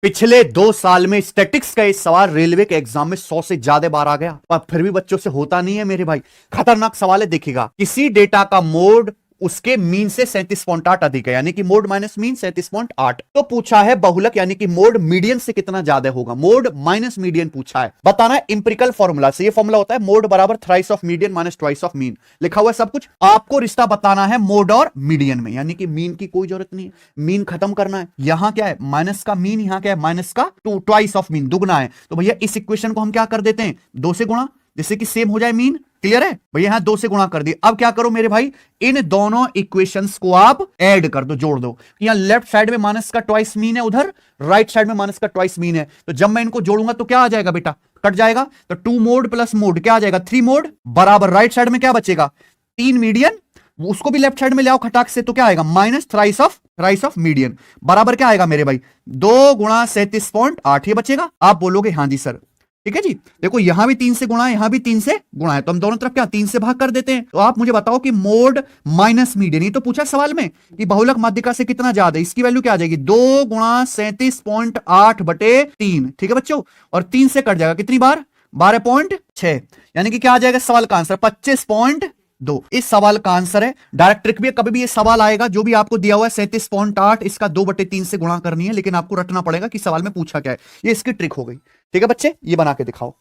पिछले 2 साल में स्टैटिक्स का इस सवाल रेलवे के एग्जाम में 100 से ज्यादा बार आ गया, पर फिर भी बच्चों से होता नहीं है मेरे भाई। खतरनाक सवाल है, देखिएगा। किसी डेटा का मोड उसके मीन से 37.8 अधिक है, यानी कि मोड माइनस मीन 37.8। तो पूछा है बहुलक यानी कि मोड मीडियन से कितना ज्यादा होगा, मोड माइनस मीडियन पूछा है। बताना है इंपेरिकल फॉर्मूला से। ये फॉर्मूला होता है मोड बराबर thrice of median minus twice of mean, लिखा हुआ है सब कुछ। आपको रिश्ता बताना है मोड और मीडियन में, यानी कि मीन की कोई जरूरत नहीं है, मीन खत्म करना है। यहां क्या है माइनस का मीन, यहां क्या है माइनस का ट्वाइस ऑफ मीन, दुगना है। तो भैया इस इक्वेशन को हम क्या कर देते हैं 2 से गुणा, जिससे कि सेम हो जाए मीन। क्लियर है भैया, यहां 2 से गुणा कर दिया। अब क्या करो मेरे भाई, इन दोनों इक्वेशंस को आप ऐड कर दो, जोड़ दो। यहां लेफ्ट साइड में माइनस का ट्वाइस मीन है, उधर राइट साइड में माइनस का ट्वाइस मीन है। तो जब मैं इनको जोड़ूंगा तो क्या आ जाएगा बेटा, कट जाएगा। तो 2 मोड प्लस मोड क्या आ जाएगा 3 मोड, बराबर राइट साइड में क्या बचेगा 3 मीडियन, उसको भी लेफ्ट साइड में ले आओ खटाक से, तो क्या आएगा माइनस थ्राइस ऑफ मीडियन, बराबर क्या आएगा मेरे भाई 2 गुणा 37.8। ये बचेगा। आप बोलोगे हाँ जी सर, ठीक है जी। देखो यहां भी 3 से गुणा है, यहां भी 3 से गुणा है, तो हम दोनों तरफ क्या 3 से भाग कर देते हैं। तो आप मुझे बताओ कि मोड माइनस मीडियन, ये तो पूछा सवाल में कि बहुलक माध्यिका से कितना ज्यादा है, इसकी वैल्यू क्या आ जाएगी 2 गुणा 37.8 बटे 3। ठीक है बच्चों, और 3 से कट जाएगा कितनी बार 12.6, यानी कि क्या आ जाएगा सवाल का आंसर 25.2। इस सवाल का आंसर है। डायरेक्ट ट्रिक भी कभी भी ये सवाल आएगा जो भी आपको दिया हुआ है 37.8, इसका 2/3 से गुणा करनी है, लेकिन आपको रटना पड़ेगा कि सवाल में पूछा क्या है। ये इसकी ट्रिक हो गई। ठीक है बच्चे, ये बना के दिखाओ।